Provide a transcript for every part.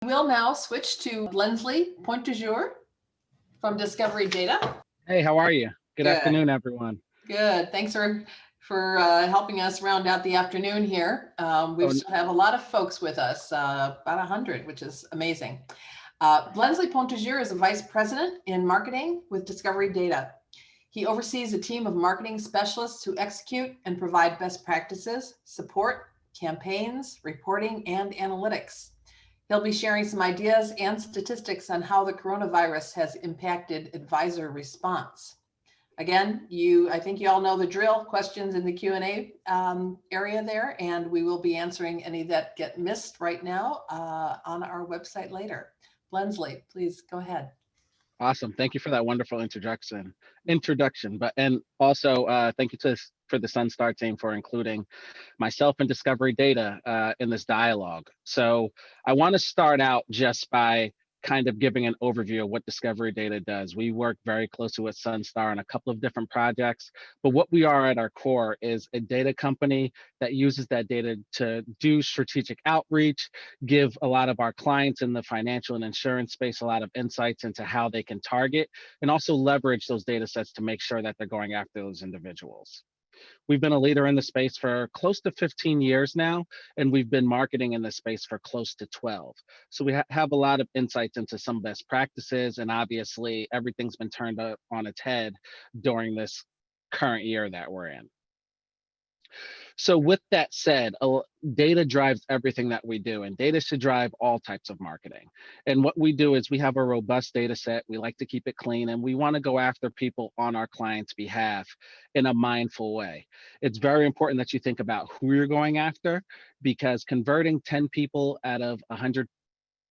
We'll now switch to Blensley Point-du-Jour from Discovery Data. Hey, how are you? Good afternoon, everyone. Good. Thanks for helping us round out the afternoon here. We still have a lot of folks with us, about 100, which is amazing. Blensley Point-du-Jour is a vice president in marketing with Discovery Data. He oversees a team of marketing specialists who execute and provide best practices, support, campaigns, reporting, and analytics. He'll be sharing some ideas and statistics on how the coronavirus has impacted advisor response. Again, I think you all know the drill. Questions in the Q&A area there, and we will be answering any that get missed right now on our website later. Blensley, please go ahead. Awesome. Thank you for that wonderful introduction. And also thank you for the SunStar team for including myself and Discovery Data in this dialogue. So I want to start out just by kind of giving an overview of what Discovery Data does. We work very closely with SunStar on a couple of different projects, but what we are at our core is a data company that uses that data to do strategic outreach, give a lot of our clients in the financial and insurance space a lot of insights into how they can target, and also leverage those data sets to make sure that they're going after those individuals. We've been a leader in the space for close to 15 years now, and we've been marketing in this space for close to 12. So we have a lot of insights into some best practices, and obviously everything's been turned on its head during this current year that we're in. So with that said, data drives everything that we do, and data should drive all types of marketing. And what we do is we have a robust data set. We like to keep it clean, and we want to go after people on our clients' behalf in a mindful way. It's very important that you think about who you're going after, because converting 10 people out of 100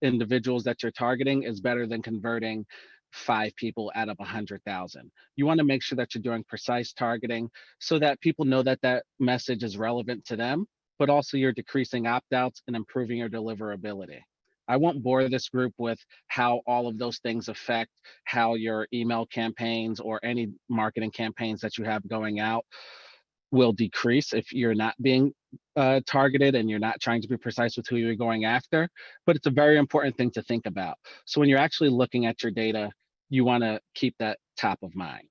individuals that you're targeting is better than converting 5 people out of 100,000. You want to make sure that you're doing precise targeting so that people know that that message is relevant to them, but also you're decreasing opt-outs and improving your deliverability. I won't bore this group with how all of those things affect how your email campaigns or any marketing campaigns that you have going out will decrease if you're not being targeted and you're not trying to be precise with who you're going after, but it's a very important thing to think about. So when you're actually looking at your data, you want to keep that top of mind.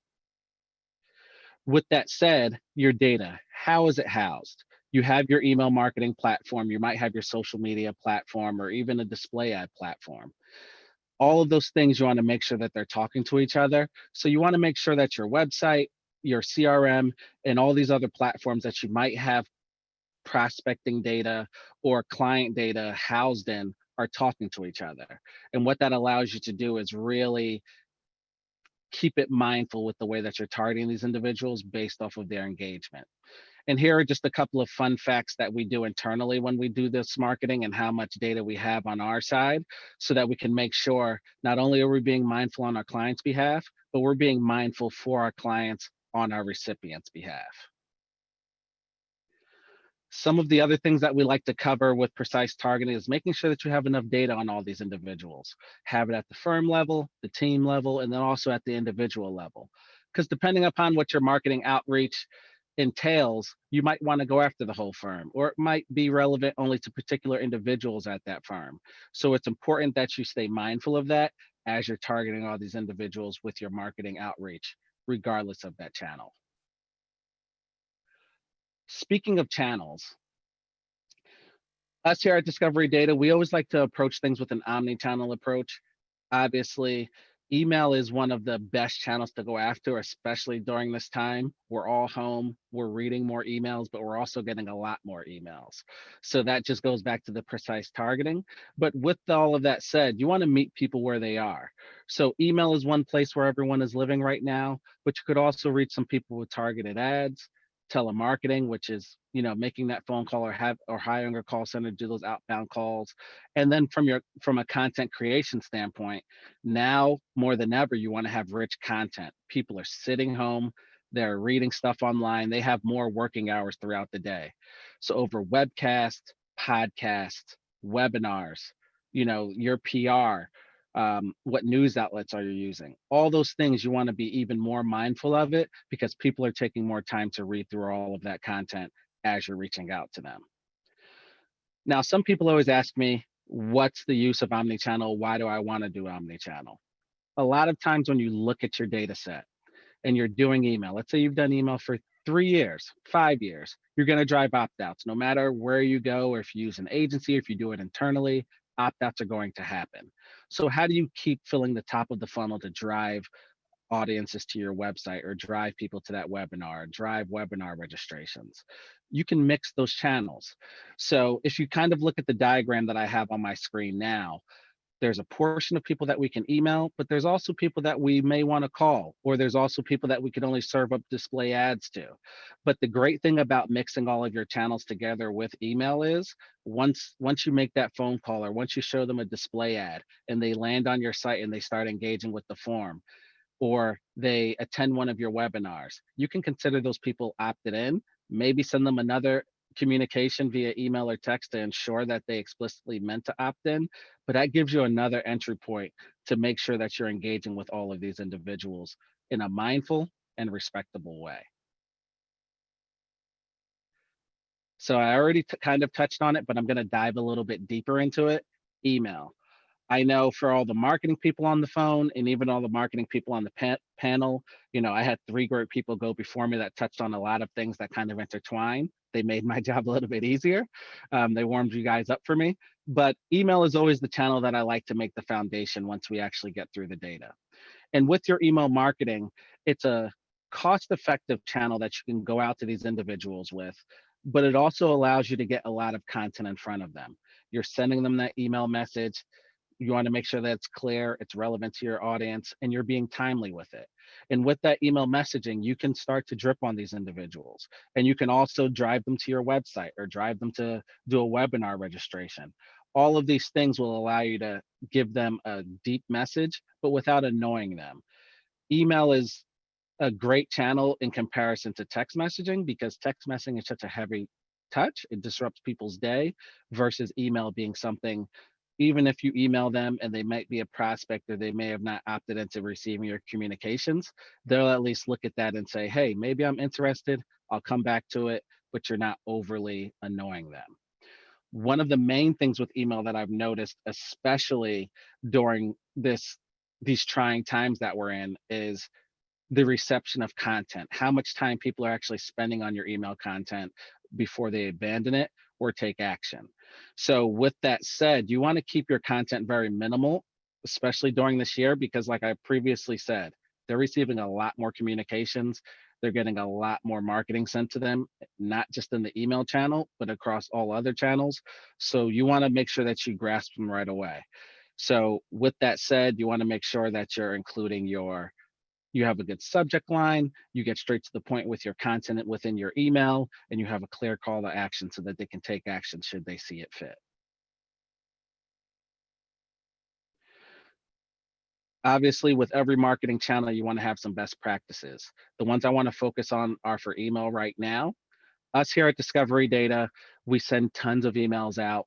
With that said, your data, how is it housed? You have your email marketing platform, you might have your social media platform, or even a display ad platform. All of those things you want to make sure that they're talking to each other. So you want to make sure that your website, your CRM, and all these other platforms that you might have prospecting data or client data housed in are talking to each other. And what that allows you to do is really keep it mindful with the way that you're targeting these individuals based off of their engagement. And here are just a couple of fun facts that we do internally when we do this marketing and how much data we have on our side, so that we can make sure not only are we being mindful on our clients' behalf, but we're being mindful for our clients on our recipients' behalf. Some of the other things that we like to cover with precise targeting is making sure that you have enough data on all these individuals. Have it at the firm level, the team level, and then also at the individual level. Because depending upon what your marketing outreach entails, you might want to go after the whole firm, or it might be relevant only to particular individuals at that firm. So it's important that you stay mindful of that as you're targeting all these individuals with your marketing outreach, regardless of that channel. Speaking of channels, us here at Discovery Data, we always like to approach things with an omni-channel approach. Obviously, email is one of the best channels to go after, especially during this time. We're all home, we're reading more emails, but we're also getting a lot more emails. So that just goes back to the precise targeting. But with all of that said, you want to meet people where they are. So email is one place where everyone is living right now, but you could also reach some people with targeted ads. Telemarketing, which is, making that phone call or hiring a call center to do those outbound calls. And then from a content creation standpoint, now more than ever, you want to have rich content. People are sitting home, they're reading stuff online, they have more working hours throughout the day. So over webcast, podcast, webinars, your PR, what news outlets are you using? All those things, you want to be even more mindful of it, because people are taking more time to read through all of that content as you're reaching out to them. Now, some people always ask me, What's the use of omnichannel? Why do I want to do omnichannel? A lot of times when you look at your data set and you're doing email, let's say you've done email for 3 years, 5 years, you're going to drive opt-outs. No matter where you go, or if you use an agency, if you do it internally, opt-outs are going to happen. So how do you keep filling the top of the funnel to drive audiences to your website, or drive people to that webinar, drive webinar registrations? You can mix those channels. So if you kind of look at the diagram that I have on my screen now, there's a portion of people that we can email, but there's also people that we may want to call, or there's also people that we could only serve up display ads to. But the great thing about mixing all of your channels together with email is once you make that phone call, or once you show them a display ad and they land on your site and they start engaging with the form, or they attend one of your webinars, you can consider those people opted in, maybe send them another communication via email or text to ensure that they explicitly meant to opt in. But that gives you another entry point to make sure that you're engaging with all of these individuals in a mindful and respectable way. So I already kind of touched on it, but I'm going to dive a little bit deeper into it. Email. I know for all the marketing people on the phone, and even all the marketing people on the panel, I had 3 great people go before me that touched on a lot of things that kind of intertwine. They made my job a little bit easier. They warmed you guys up for me. But email is always the channel that I like to make the foundation once we actually get through the data. And with your email marketing, it's a cost-effective channel that you can go out to these individuals with, but it also allows you to get a lot of content in front of them. You're sending them that email message. You want to make sure that it's clear, it's relevant to your audience, and you're being timely with it. And with that email messaging, you can start to drip on these individuals. And you can also drive them to your website, or drive them to do a webinar registration. All of these things will allow you to give them a deep message, but without annoying them. Email is a great channel in comparison to text messaging, because text messaging is such a heavy touch. It disrupts people's day, versus email being something, even if you email them and they might be a prospect, or they may have not opted into receiving your communications, they'll at least look at that and say, hey, maybe I'm interested, I'll come back to it, but you're not overly annoying them. One of the main things with email that I've noticed, especially during these trying times that we're in, is the reception of content, how much time people are actually spending on your email content before they abandon it or take action. So with that said, you want to keep your content very minimal, especially during this year, because like I previously said, they're receiving a lot more communications. They're getting a lot more marketing sent to them, not just in the email channel, but across all other channels. So you want to make sure that you grasp them right away. So with that said, you want to make sure that you're including you have a good subject line, you get straight to the point with your content within your email, and you have a clear call to action so that they can take action should they see it fit. Obviously, with every marketing channel, you want to have some best practices. The ones I want to focus on are for email right now. Us here at Discovery Data, we send tons of emails out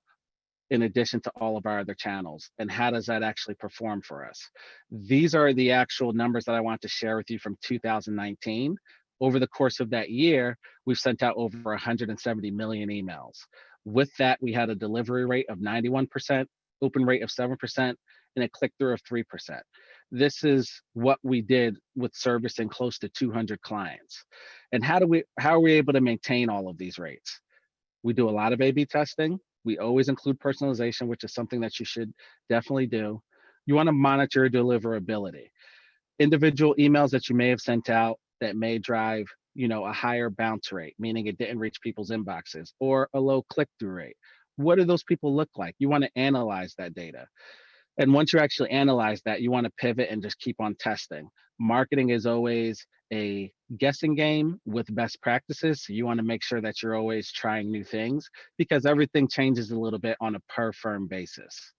in addition to all of our other channels. And how does that actually perform for us? These are the actual numbers that I want to share with you from 2019. Over the course of that year, we've sent out over 170 million emails. With that, we had a delivery rate of 91%, open rate of 7%, and a click-through of 3%. This is what we did with servicing close to 200 clients. And how are we able to maintain all of these rates? We do a lot of A/B testing. We always include personalization, which is something that you should definitely do. You want to monitor deliverability. Individual emails that you may have sent out that may drive, a higher bounce rate, meaning it didn't reach people's inboxes, or a low click-through rate. What do those people look like? You want to analyze that data. And once you actually analyze that, you want to pivot and just keep on testing. Marketing is always a guessing game with best practices. So you want to make sure that you're always trying new things, because everything changes a little bit on a per firm basis.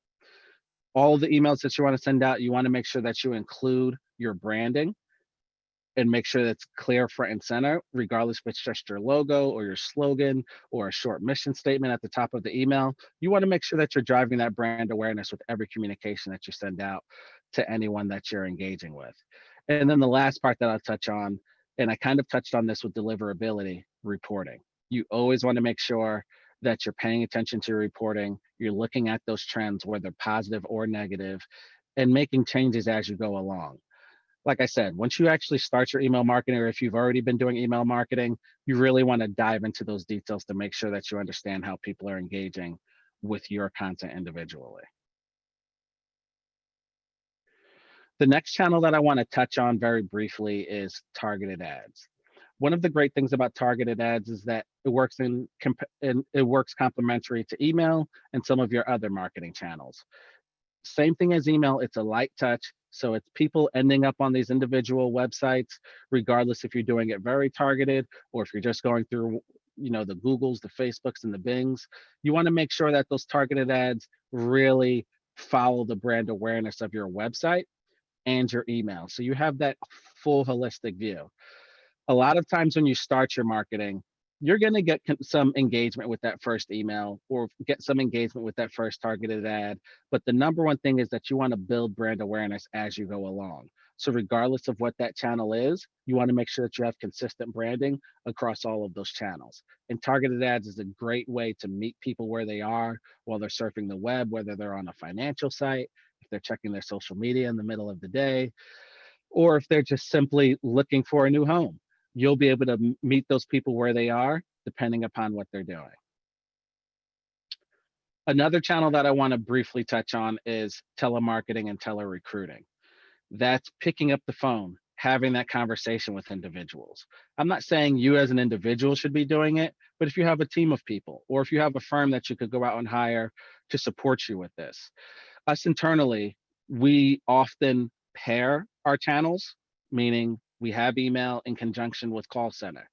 All the emails that you want to send out, you want to make sure that you include your branding and make sure that's clear front and center, regardless if it's just your logo or your slogan or a short mission statement at the top of the email. You want to make sure that you're driving that brand awareness with every communication that you send out to anyone that you're engaging with. And then the last part that I'll touch on, and I kind of touched on this with deliverability, reporting. You always want to make sure that you're paying attention to your reporting, you're looking at those trends, whether positive or negative, and making changes as you go along. Like I said, once you actually start your email marketing, or if you've already been doing email marketing, you really want to dive into those details to make sure that you understand how people are engaging with your content individually. The next channel that I want to touch on very briefly is targeted ads. One of the great things about targeted ads is that it works it works complementary to email and some of your other marketing channels. Same thing as email, it's a light touch. So it's people ending up on these individual websites, regardless if you're doing it very targeted or if you're just going through, the Googles, the Facebooks, and the Bings. You want to make sure that those targeted ads really follow the brand awareness of your website and your email. So you have that full holistic view. A lot of times when you start your marketing, you're going to get some engagement with that first email or get some engagement with that first targeted ad. But the number one thing is that you want to build brand awareness as you go along. So regardless of what that channel is, you want to make sure that you have consistent branding across all of those channels. And targeted ads is a great way to meet people where they are while they're surfing the web, whether they're on a financial site, if they're checking their social media in the middle of the day, or if they're just simply looking for a new home. You'll be able to meet those people where they are, depending upon what they're doing. Another channel that I want to briefly touch on is telemarketing and telerecruiting. That's picking up the phone, having that conversation with individuals. I'm not saying you as an individual should be doing it, but if you have a team of people, or if you have a firm that you could go out and hire to support you with this. Us internally, we often pair our channels, meaning we have email in conjunction with call center.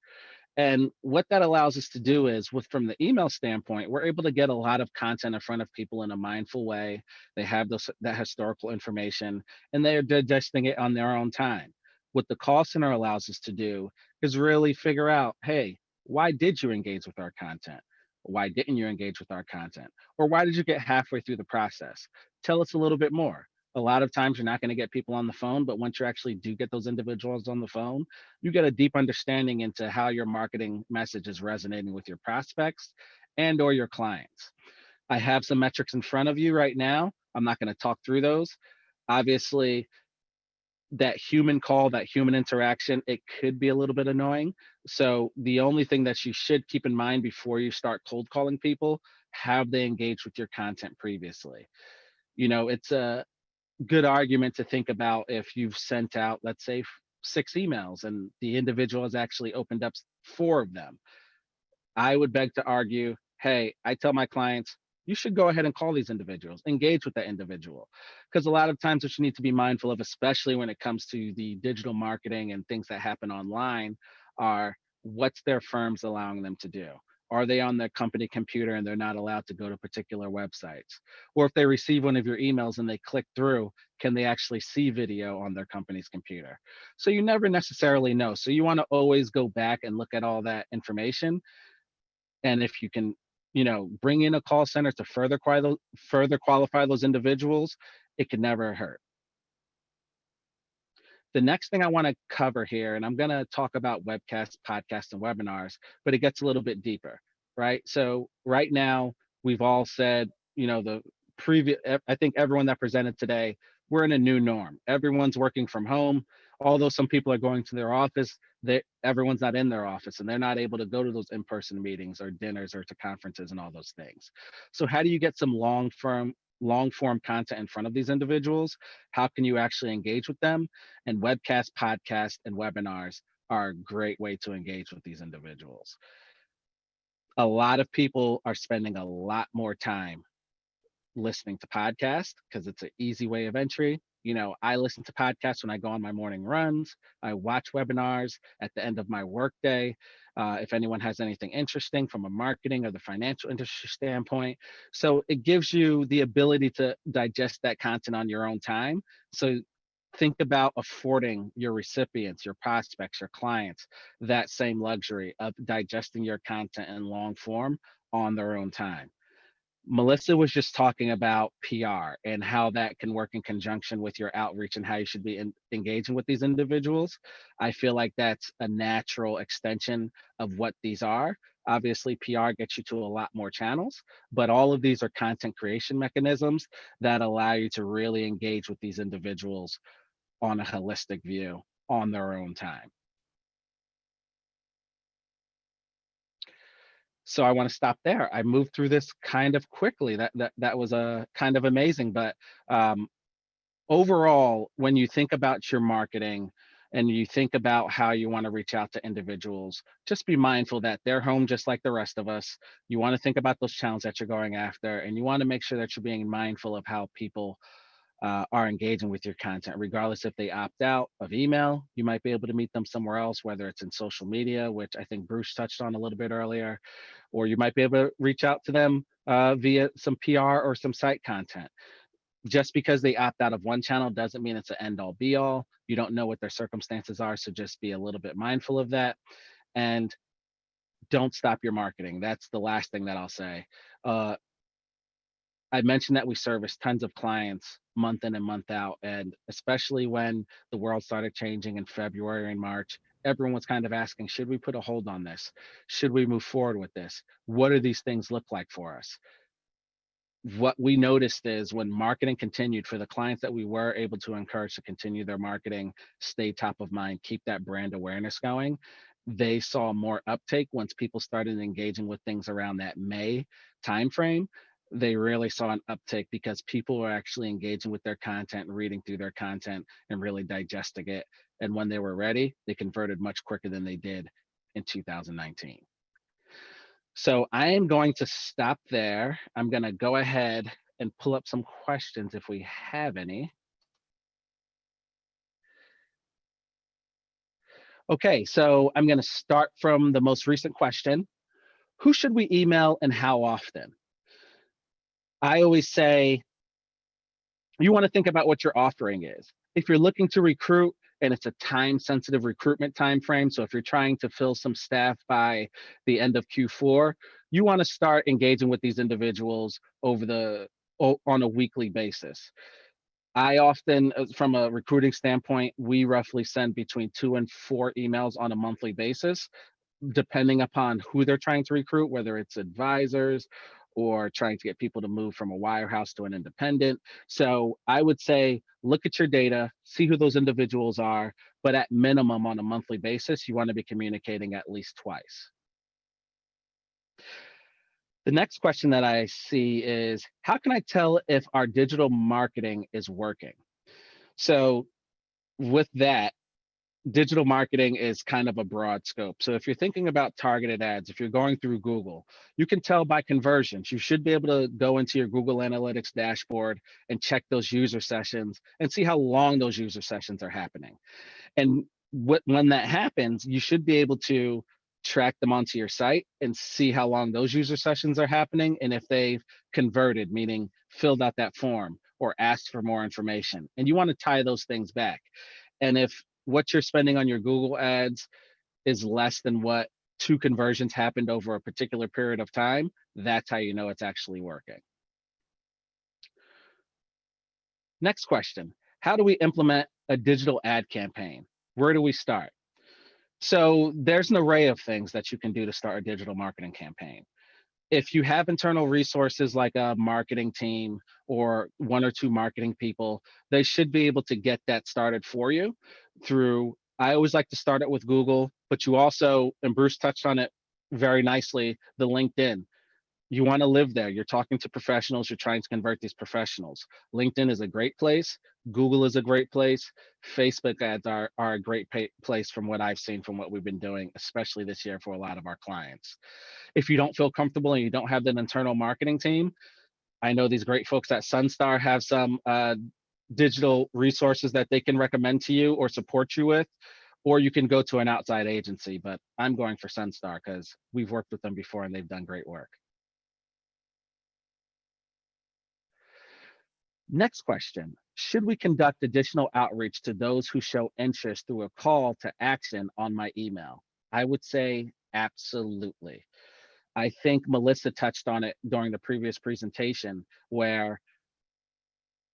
And what that allows us to do is, from the email standpoint, we're able to get a lot of content in front of people in a mindful way. They have that historical information and they're digesting it on their own time. What the call center allows us to do is really figure out, hey, why did you engage with our content? Why didn't you engage with our content? Or why did you get halfway through the process? Tell us a little bit more. A lot of times you're not going to get people on the phone, but once you actually do get those individuals on the phone, you get a deep understanding into how your marketing message is resonating with your prospects and or your clients. I have some metrics in front of you right now. I'm not going to talk through those. Obviously, that human call, that human interaction, it could be a little bit annoying. So the only thing that you should keep in mind before you start cold calling people, have they engaged with your content previously? It's a good argument to think about if you've sent out, let's say, 6 emails and the individual has actually opened up 4 of them. I would beg to argue, hey, I tell my clients, you should go ahead and call these individuals, engage with that individual. Because a lot of times what you need to be mindful of, especially when it comes to the digital marketing and things that happen online, are what's their firms allowing them to do? Are they on their company computer and they're not allowed to go to particular websites? Or if they receive one of your emails and they click through, can they actually see video on their company's computer? So you never necessarily know. So you want to always go back and look at all that information. And if you can, bring in a call center to further qualify those individuals, it can never hurt. The next thing I want to cover here, and I'm going to talk about webcasts, podcasts, and webinars, but it gets a little bit deeper, right? So right now, we've all said, I think everyone that presented today, we're in a new norm. Everyone's working from home. Although some people are going to their office, everyone's not in their office and they're not able to go to those in-person meetings or dinners or to conferences and all those things. So how do you get some long-form content in front of these individuals? How can you actually engage with them? And webcasts, podcasts, and webinars are a great way to engage with these individuals. A lot of people are spending a lot more time listening to podcasts because it's an easy way of entry. I listen to podcasts when I go on my morning runs. I watch webinars at the end of my workday. If anyone has anything interesting from a marketing or the financial industry standpoint. So it gives you the ability to digest that content on your own time. So think about affording your recipients, your prospects, your clients, that same luxury of digesting your content in long form on their own time. Melissa was just talking about PR and how that can work in conjunction with your outreach and how you should be engaging with these individuals. I feel like that's a natural extension of what these are. Obviously, PR gets you to a lot more channels, but all of these are content creation mechanisms that allow you to really engage with these individuals on a holistic view on their own time. So I want to stop there. I moved through this kind of quickly. That was a kind of amazing, but um, overall, when you think about your marketing and you think about how you want to reach out to individuals, just be mindful that they're home just like the rest of us. You want to think about those channels that you're going after, and you want to make sure that you're being mindful of how people are engaging with your content, regardless if they opt out of email. You might be able to meet them somewhere else, whether it's in social media, which I think Bruce touched on a little bit earlier, or you might be able to reach out to them via some PR or some site content. Just because they opt out of one channel doesn't mean it's an end all be all. You don't know what their circumstances are, so just be a little bit mindful of that. And don't stop your marketing. That's the last thing that I'll say. I mentioned that we service tons of clients month in and month out. And especially when the world started changing in February and March, everyone was kind of asking, should we put a hold on this? Should we move forward with this? What do these things look like for us? What we noticed is when marketing continued for the clients that we were able to encourage to continue their marketing, stay top of mind, keep that brand awareness going, they saw more uptake once people started engaging with things around that May timeframe. They really saw an uptake because people were actually engaging with their content and reading through their content and really digesting it. And when they were ready, they converted much quicker than they did in 2019. So I am going to stop there. I'm going to go ahead and pull up some questions if we have any. Okay, so I'm going to start from the most recent question. Who should we email and how often? I always say you want to think about what your offering is. If you're looking to recruit and it's a time-sensitive recruitment time frame, so if you're trying to fill some staff by the end of Q4, you want to start engaging with these individuals on a weekly basis. I often, from a recruiting standpoint, we roughly send between 2 and 4 emails on a monthly basis, depending upon who they're trying to recruit, whether it's advisors or trying to get people to move from a wirehouse to an independent. So I would say, look at your data, see who those individuals are, but at minimum on a monthly basis, you want to be communicating at least twice. The next question that I see is, how can I tell if our digital marketing is working? So with that, digital marketing is kind of a broad scope. So if you're thinking about targeted ads, if you're going through Google, you can tell by conversions. You should be able to go into your Google Analytics dashboard and check those user sessions and see how long those user sessions are happening. And when that happens, you should be able to track them onto your site and see how long those user sessions are happening and if they've converted, meaning filled out that form or asked for more information. And you want to tie those things back. And if what you're spending on your Google ads is less than what 2 conversions happened over a particular period of time, that's how you know it's actually working. Next question, how do we implement a digital ad campaign? Where do we start? So there's an array of things that you can do to start a digital marketing campaign. If you have internal resources like a marketing team or 1 or 2 marketing people, they should be able to get that started for you through, I always like to start it with Google, but you also, and Bruce touched on it very nicely, the LinkedIn. You want to live there. You're talking to professionals. You're trying to convert these professionals. LinkedIn is a great place. Google is a great place. Facebook ads are a great place from what I've seen from what we've been doing, especially this year for a lot of our clients. If you don't feel comfortable and you don't have an internal marketing team, I know these great folks at SunStar have some digital resources that they can recommend to you or support you with, or you can go to an outside agency, but I'm going for SunStar because we've worked with them before and they've done great work. Next question, should we conduct additional outreach to those who show interest through a call to action on my email? I would say absolutely. I think Melissa touched on it during the previous presentation, where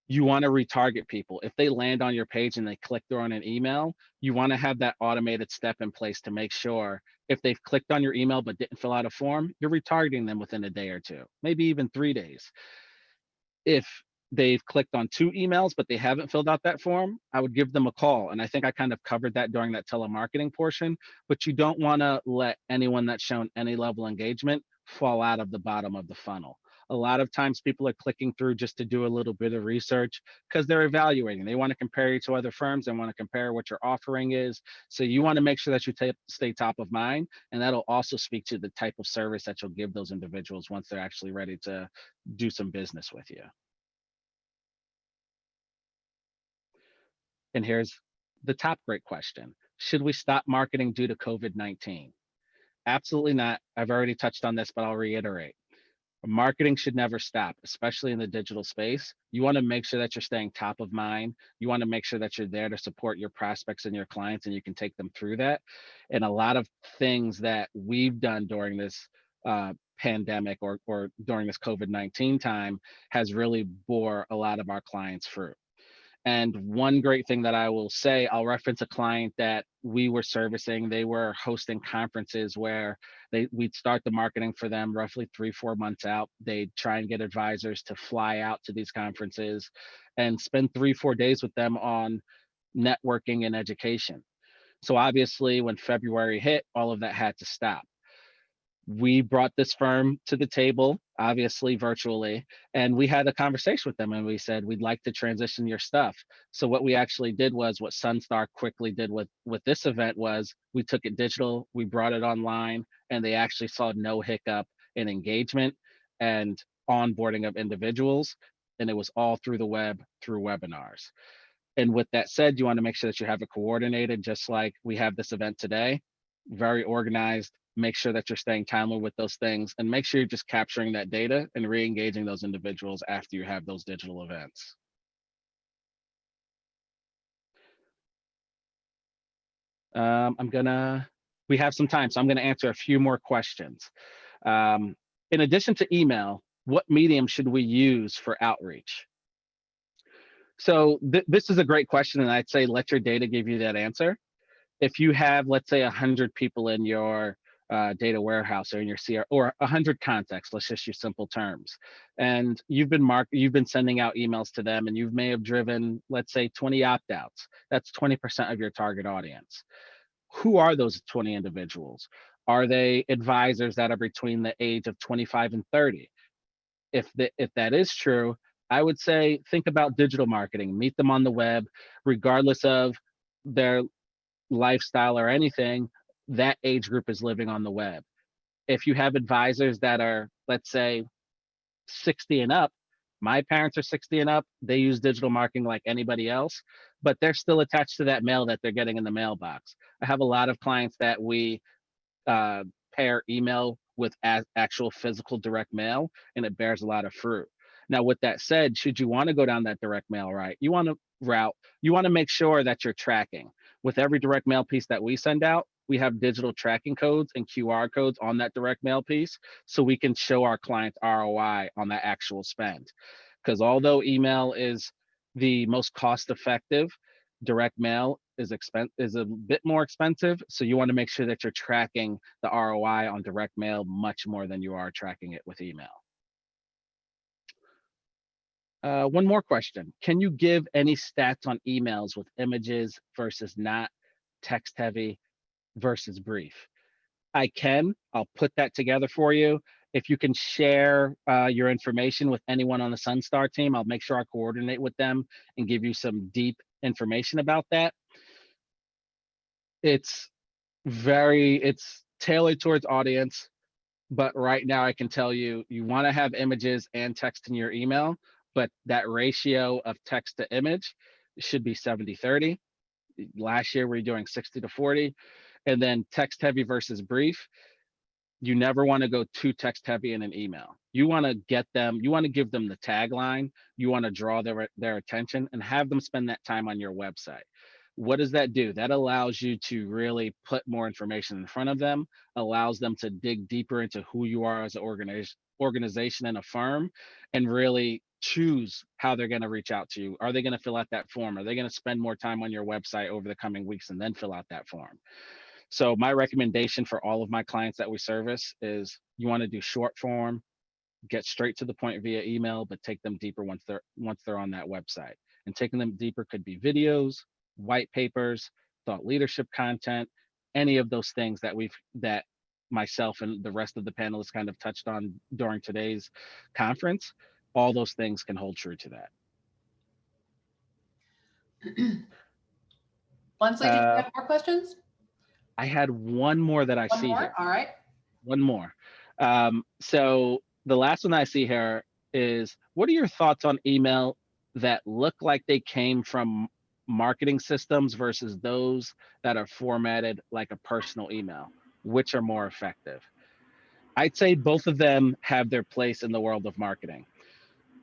you want to retarget people. If they land on your page and they click through on an email, you want to have that automated step in place to make sure if they've clicked on your email but didn't fill out a form, you're retargeting them within a day or two, maybe even 3 days. If they've clicked on 2 emails but they haven't filled out that form, I would give them a call. And I think I kind of covered that during that telemarketing portion, but you don't want to let anyone that's shown any level of engagement fall out of the bottom of the funnel. A lot of times people are clicking through just to do a little bit of research because they're evaluating. They want to compare you to other firms. They want to compare what your offering is. So you want to make sure that you stay top of mind, and that'll also speak to the type of service that you'll give those individuals once they're actually ready to do some business with you. And here's the top great question. Should we stop marketing due to COVID-19? Absolutely not. I've already touched on this, but I'll reiterate. Marketing should never stop, especially in the digital space. You want to make sure that you're staying top of mind. You want to make sure that you're there to support your prospects and your clients, and you can take them through that. And a lot of things that we've done during this pandemic or during this COVID-19 time has really bore a lot of our clients fruit. And one great thing that I will say, I'll reference a client that we were servicing. They were hosting conferences where we'd start the marketing for them roughly 3-4 months out. They'd try and get advisors to fly out to these conferences and spend 3-4 days with them on networking and education. So obviously when February hit, all of that had to stop. We brought this firm to the table, obviously virtually, and we had a conversation with them and we said, we'd like to transition your stuff. So what we actually did was what SunStar quickly did with this event was we took it digital, we brought it online, and they actually saw no hiccup in engagement and onboarding of individuals. And it was all through the web, through webinars. And with that said, you want to make sure that you have it coordinated, just like we have this event today, very organized. Make sure that you're staying timely with those things, and make sure you're just capturing that data and re-engaging those individuals after you have those digital events. We have some time, so I'm gonna answer a few more questions. In addition to email, what medium should we use for outreach? So this is a great question, and I'd say let your data give you that answer. If you have, let's say, 100 people in your data warehouse or in your CR, or 100 contacts, let's just use simple terms, and you've been sending out emails to them, and you may have driven, let's say, 20 opt-outs. That's 20% of your target audience. Who are those 20 individuals? Are they advisors that are between the age of 25 and 30? If that is true, I would say think about digital marketing. Meet them on the web, regardless of their lifestyle or anything. That age group is living on the web. If you have advisors that are, let's say, 60 and up, my parents are 60 and up, they use digital marketing like anybody else, but they're still attached to that mail that they're getting in the mailbox. I have a lot of clients that we pair email with actual physical direct mail, and it bears a lot of fruit. Now, with that said, should you want to go down that direct mail you want to make sure that you're tracking. With every direct mail piece that we send out, we have digital tracking codes and QR codes on that direct mail piece, so we can show our clients ROI on that actual spend. Because although email is the most cost effective, direct mail is a bit more expensive. So you want to make sure that you're tracking the ROI on direct mail much more than you are tracking it with email. One more question. Can you give any stats on emails with images versus not, text heavy versus brief? I can. I'll put that together for you. If you can share your information with anyone on the SunStar team, I'll make sure I coordinate with them and give you some deep information about that. It's tailored towards audience, but right now I can tell you, you want to have images and text in your email, but that ratio of text to image should be 70-30. Last year we were doing 60-40. And then text heavy versus brief, you never want to go too text heavy in an email. You want to give them the tagline, you want to draw their attention and have them spend that time on your website. What does that do? That allows you to really put more information in front of them, allows them to dig deeper into who you are as an organization and a firm, and really choose how they're going to reach out to you. Are they going to fill out that form? Are they going to spend more time on your website over the coming weeks and then fill out that form? So my recommendation for all of my clients that we service is you want to do short form, get straight to the point via email, but take them deeper once they're on that website. And taking them deeper could be videos, white papers, thought leadership content, any of those things that myself and the rest of the panelists kind of touched on during today's conference. All those things can hold true to that. Blensley, did you have more questions? I had one more that I see here. All right. One more. So the last one I see here is, what are your thoughts on email that look like they came from marketing systems versus those that are formatted like a personal email? Which are more effective? I'd say both of them have their place in the world of marketing.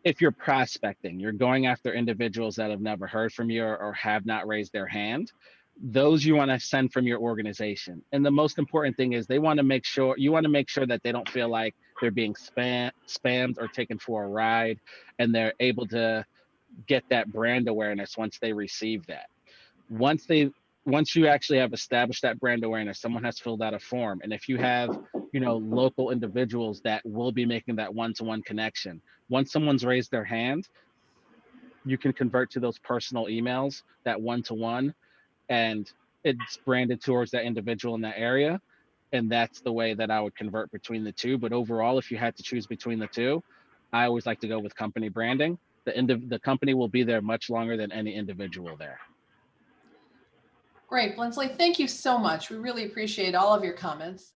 If you're prospecting, you're going after individuals that have never heard from you or have not raised their hand, those you want to send from your organization. And the most important thing is you want to make sure that they don't feel like they're being spammed or taken for a ride, and they're able to get that brand awareness once they receive that. Once you actually have established that brand awareness, someone has filled out a form. And if you have, local individuals that will be making that one-to-one connection, once someone's raised their hand, you can convert to those personal emails, that one-to-one, and it's branded towards that individual in that area. And that's the way that I would convert between the two. But overall, if you had to choose between the two, I always like to go with company branding. The company will be there much longer than any individual there. Great, Blensley, thank you so much. We really appreciate all of your comments.